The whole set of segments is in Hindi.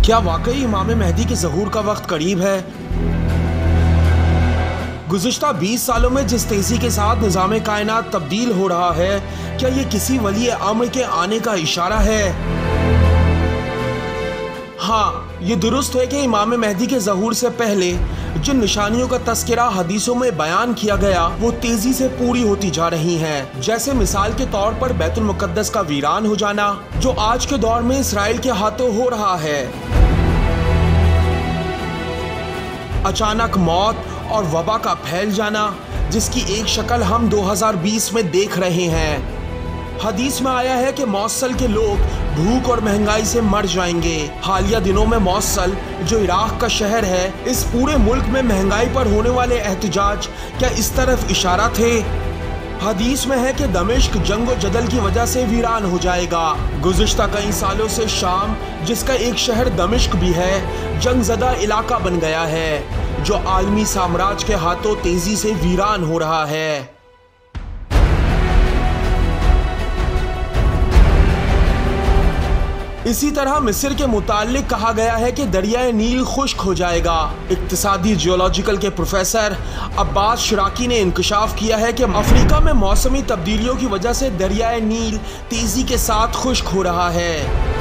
क्या वाकई इमाम मेहदी के ज़हूर का वक्त करीब है? गुज़िश्ता 20 सालों में जिस तेज़ी के साथ निज़ाम कायनात तब्दील हो रहा है, क्या ये किसी वली अम्र के आने का इशारा है? हाँ, ये दुरुस्त है कि इमाम मेहदी के ज़हूर से पहले जिन निशानियों का तस्करा हदीसों में बयान किया गया वो तेजी से पूरी होती जा रही हैं। जैसे मिसाल के तौर पर बैतुल मुक़द्दस का वीरान हो जाना, जो आज के दौर में इसराइल के हाथों हो रहा है। अचानक मौत और वबा का फैल जाना, जिसकी एक शक्ल हम 2020 में देख रहे हैं। हदीस में आया है कि मौसल के लोग भूख और महंगाई से मर जाएंगे। हालिया दिनों में मौसल, जो इराक का शहर है, इस पूरे मुल्क में महंगाई पर होने वाले एहतजाज क्या इस तरफ इशारा थे? हदीस में है कि दमिश्क जंग और जदल की वजह से वीरान हो जाएगा। गुज़िश्ता कई सालों से शाम, जिसका एक शहर दमिश्क भी है, जंगज़दा इलाका बन गया है, जो आलमी साम्राज्य के हाथों तेजी से वीरान हो रहा है। इसी तरह मिस्र के मुताल्लिक कहा गया है कि दरियाए नील खुश्क हो जाएगा। इक्तिसादी जियोलॉजिकल के प्रोफेसर अब्बास शिराकी ने इंकशाफ किया है कि अफ्रीका में मौसमी तब्दीलियों की वजह से दरियाए नील तेजी के साथ खुश्क हो रहा है।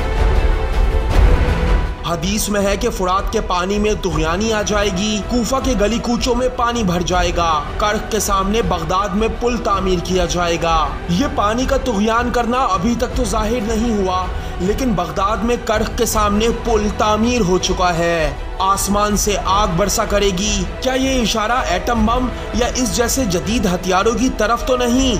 हदीस में है कि फुरात के पानी में तुग़यानी आ जाएगी, कूफा के गली कूचों में पानी भर जाएगा, कर्क के सामने बगदाद में पुल तामीर किया जाएगा। ये पानी का तुग़यान करना अभी तक तो जाहिर नहीं हुआ, लेकिन बगदाद में कर्क के सामने पुल तामीर हो चुका है। आसमान से आग बरसा करेगी। क्या ये इशारा एटम बम या इस जैसे जदीद हथियारों की तरफ तो नहीं?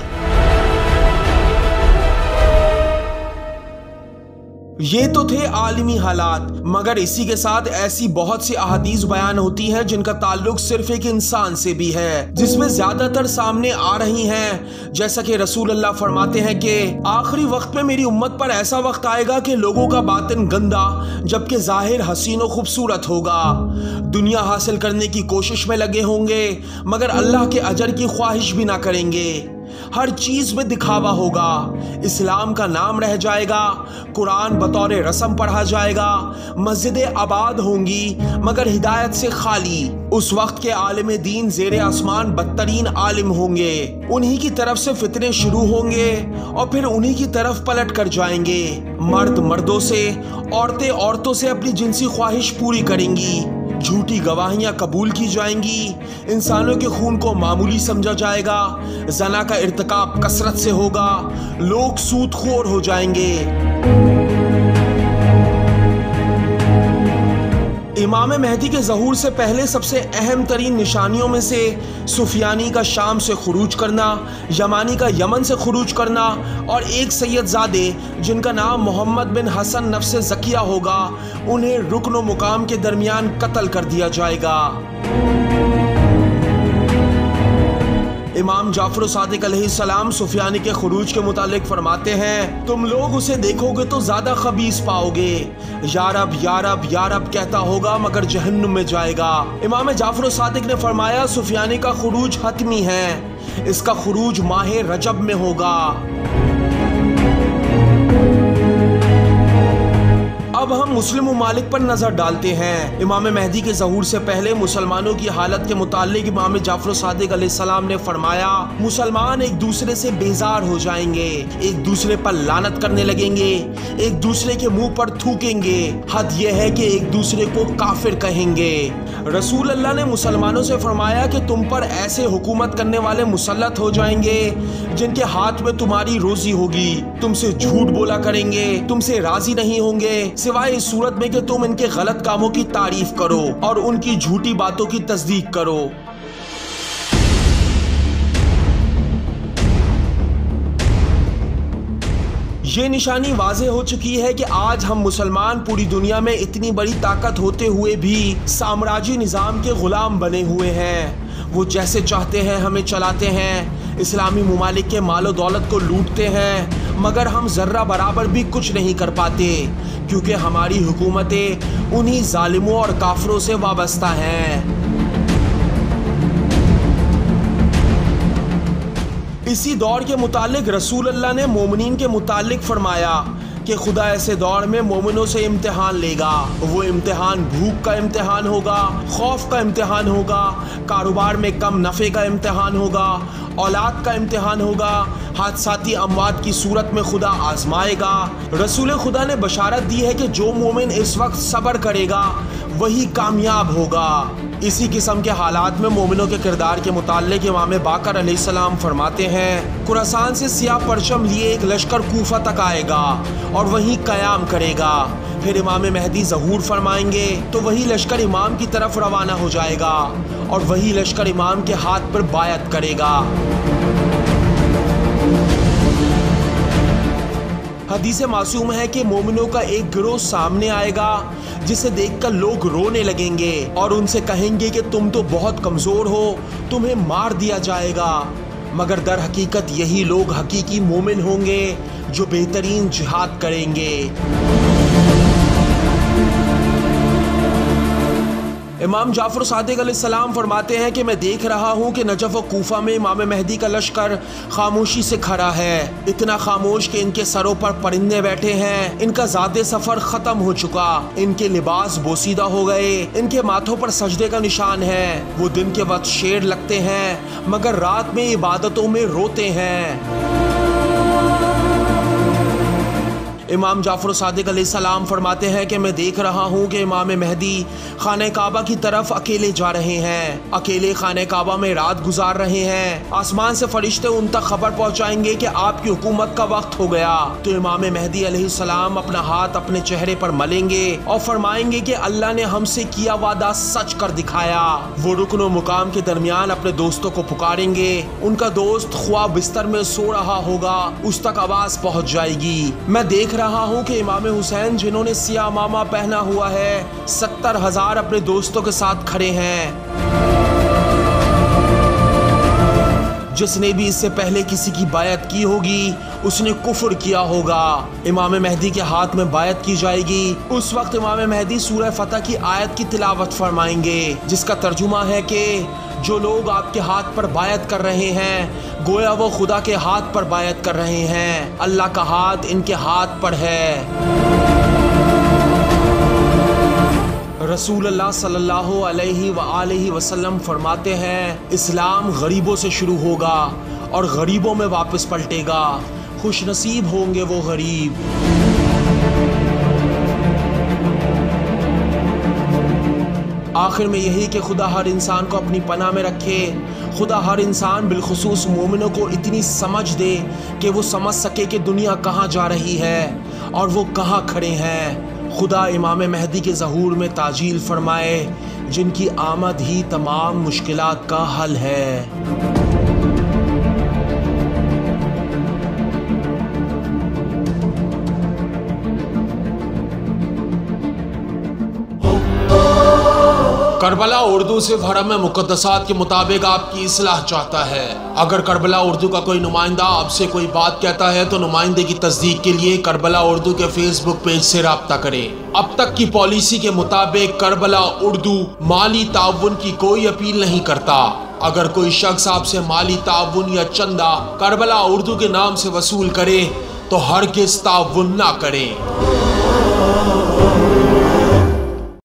ये तो थे आलमी हालात, मगर इसी के साथ ऐसी बहुत सी अहादीस बयान होती हैं जिनका ताल्लुक सिर्फ एक इंसान से भी है, जिसमें ज्यादातर सामने आ रही हैं। जैसा कि रसूल अल्लाह फरमाते हैं कि आखिरी वक्त में मेरी उम्मत पर ऐसा वक्त आएगा कि लोगों का बातिन गंदा जबकि जाहिर हसीन और खूबसूरत होगा। दुनिया हासिल करने की कोशिश में लगे होंगे, मगर अल्लाह के अजर की ख्वाहिश भी ना करेंगे। हर चीज में दिखावा होगा। इस्लाम का नाम रह जाएगा, कुरान बतौर रस्म पढ़ा जाएगा, मस्जिदें आबाद होंगी मगर हिदायत से खाली। उस वक्त के आलिम दीन जेरे आसमान बदतरीन आलिम होंगे। उन्हीं की तरफ से फितने शुरू होंगे और फिर उन्हीं की तरफ पलट कर जाएंगे। मर्द मर्दों से, औरतें औरतों से अपनी जिनसी ख्वाहिश पूरी करेंगी। झूठी गवाहियां कबूल की जाएंगी। इंसानों के खून को मामूली समझा जाएगा। जना का इर्तिकाब कसरत से होगा। लोग सूदखोर हो जाएंगे। इमाम मेहदी के ज़हूर से पहले सबसे अहम तरीन निशानियों में से सुफियानी का शाम से खुरूज करना, यमानी का यमन से खुरूज करना और एक सैयदजादे जिनका नाम मोहम्मद बिन हसन नफ्से ज़किया होगा, उन्हें रुकन व मुकाम के दरमियान कत्ल कर दिया जाएगा। इमाम जाफर सादिक अलैहिस्सलाम सुफियानी के खुरूज के मुतालिक फरमाते हैं, तुम लोग उसे देखोगे तो ज्यादा खबीस पाओगे। यारब यारब यारब कहता होगा मगर जहन्नुम में जाएगा। इमाम जाफर सादिक ने फरमाया, सुफियानी का खुरूज हतमी है, इसका खुरूज माह रजब में होगा। अब हम मुस्लिम ममालिक पर नजर डालते हैं। इमाम मेहदी के ज़हूर से पहले मुसलमानों की हालत के मुतालिक इमाम जाफर सादिक अलैहिस्सलाम ने फरमाया, मुसलमान एक दूसरे से बेजार हो जाएंगे, एक दूसरे पर लानत करने लगेंगे, एक दूसरे के मुंह पर थूकेंगे। हद यह है कि एक दूसरे को काफिर कहेंगे। रसूल अल्लाह ने मुसलमानों से फरमाया कि तुम पर ऐसे हुकूमत करने वाले मुसल्लत हो जाएंगे जिनके हाथ में तुम्हारी रोजी होगी, तुमसे झूठ बोला करेंगे, तुमसे राजी नहीं होंगे सिवाय इस सूरत में कि तुम इनके गलत कामों की तारीफ करो और उनकी झूठी बातों की तस्दीक करो। ये निशानी वाज़े हो चुकी है कि आज हम मुसलमान पूरी दुनिया में इतनी बड़ी ताकत होते हुए भी साम्राज्य निज़ाम के गुलाम बने हुए हैं। वो जैसे चाहते हैं हमें चलाते हैं, इस्लामी ममालिक के मालो दौलत को लूटते हैं, मगर हम ज़र्रा बराबर भी कुछ नहीं कर पाते क्योंकि हमारी हुकूमतें उन्हीं जालिमों और काफिरों से वाबस्ता हैं। इसी दौर के मुतालिक रसूल अल्लाह ने मोमिनीन के मुतालिक फरमाया, कि खुदा ऐसे दौर में मोमिनों से इम्तिहान लेगा। वो इम्तिहान भूख का इम्तिहान होगा, खौफ का इम्तिहान होगा, कारोबार में कम नफ़े का इम्तिहान होगा, औलाद का इम्तिहान होगा, हादसाती अमवात की सूरत में खुदा आजमाएगा। रसूल खुदा ने बशारत दी है कि जो मोमिन इस वक्त सब्र करेगा वही कामयाब होगा। इसी किस्म के हालात में मोमिनों के किरदार के मुताल्लिक इमाम बाकर अलैहिस्सलाम फरमाते हैं, खुरासान से सियाह परचम लिए एक लश्कर कूफा तक आएगा और वहीं कयाम करेगा। फिर इमाम मेहदी ज़हूर फरमाएंगे तो वही लश्कर इमाम की तरफ रवाना हो जाएगा और वही लश्कर इमाम के हाथ पर बायत करेगा। हदीस मासूम है कि मोमिनों का एक गिरोह सामने आएगा जिसे देखकर लोग रोने लगेंगे और उनसे कहेंगे कि तुम तो बहुत कमजोर हो, तुम्हें मार दिया जाएगा। मगर दर हकीकत यही लोग हकीकी मोमिन होंगे जो बेहतरीन जिहाद करेंगे। इमाम जाफर सादिक अलैहिस्सलाम फरमाते हैं कि मैं देख रहा हूँ कि नजफ व कूफा में इमाम मेहदी का लश्कर खामोशी से खड़ा है, इतना खामोश कि इनके सरों पर परिंदे बैठे हैं। इनका ज़ादे सफ़र ख़त्म हो चुका, इनके लिबास बोसीदा हो गए, इनके माथों पर सजदे का निशान है। वो दिन के वक्त शेर लगते हैं मगर रात में इबादतों में रोते हैं। इमाम जाफर सादिक अलैहिस्सलाम फरमाते हैं कि मैं देख रहा हूँ कि इमाम मेहदी खाने काबा की तरफ अकेले जा रहे हैं, अकेले खाने काबा में रात गुजार रहे हैं। आसमान से फरिश्ते उन तक खबर पहुँचाएंगे कि आपकी हुकूमत का वक्त हो गया। तो इमाम मेहदी अलैहिस्सलाम अपना हाथ अपने चेहरे पर मलेंगे और फरमाएंगे कि अल्लाह ने हमसे किया वादा सच कर दिखाया। वो रुकन मुकाम के दरमियान अपने दोस्तों को पुकारेंगे, उनका दोस्त ख्वाब बिस्तर में सो रहा होगा, उस तक आवाज पहुँच जाएगी। मैं देख रहा हूँ कि इमाम हुसैन जिन्होंने सिया मामा पहना हुआ है 70,000 अपने दोस्तों के साथ खड़े हैं। जिसने भी इससे पहले किसी की बायत की होगी उसने कुफ्र किया होगा। इमाम मेहदी के हाथ में बायत की जाएगी। उस वक्त इमाम मेहदी सूरह फतह की आयत की तिलावत फरमाएंगे जिसका तर्जुमा है कि जो लोग आपके हाथ पर बायत कर रहे हैं गोया वो खुदा के हाथ पर बायत कर रहे हैं, अल्लाह का हाथ इनके हाथ पर है। रसूलुल्लाह सल्लल्लाहु अलैहि वसल्लम फरमाते हैं, इस्लाम गरीबों से शुरू होगा और गरीबों में वापस पलटेगा। खुशनसीब होंगे वो गरीब। आखिर में यही कि खुदा हर इंसान को अपनी पनाह में रखे। खुदा हर इंसान बिलखुसूस मोमिनों को इतनी समझ दे कि वो समझ सके कि दुनिया कहाँ जा रही है और वो कहाँ खड़े हैं। खुदा इमाम मेहदी के ज़हूर में ताजील फरमाए जिनकी आमद ही तमाम मुश्किलात का हल है। करबला उर्दू सिर्फ हरम मुक़द्दसात के मुताबिक आपकी इस्लाह चाहता है। अगर करबला उर्दू का कोई नुमाइंदा आपसे कोई बात कहता है तो नुमाइंदे की तस्दीक के लिए करबला उर्दू के फेसबुक पेज से राब्ता करें। अब तक की पॉलिसी के मुताबिक करबला उर्दू माली ताउन की कोई अपील नहीं करता। अगर कोई शख्स आपसे माली ताउन या चंदा करबला उर्दू के नाम से वसूल करे तो हरगिज़ ताउन ना करें।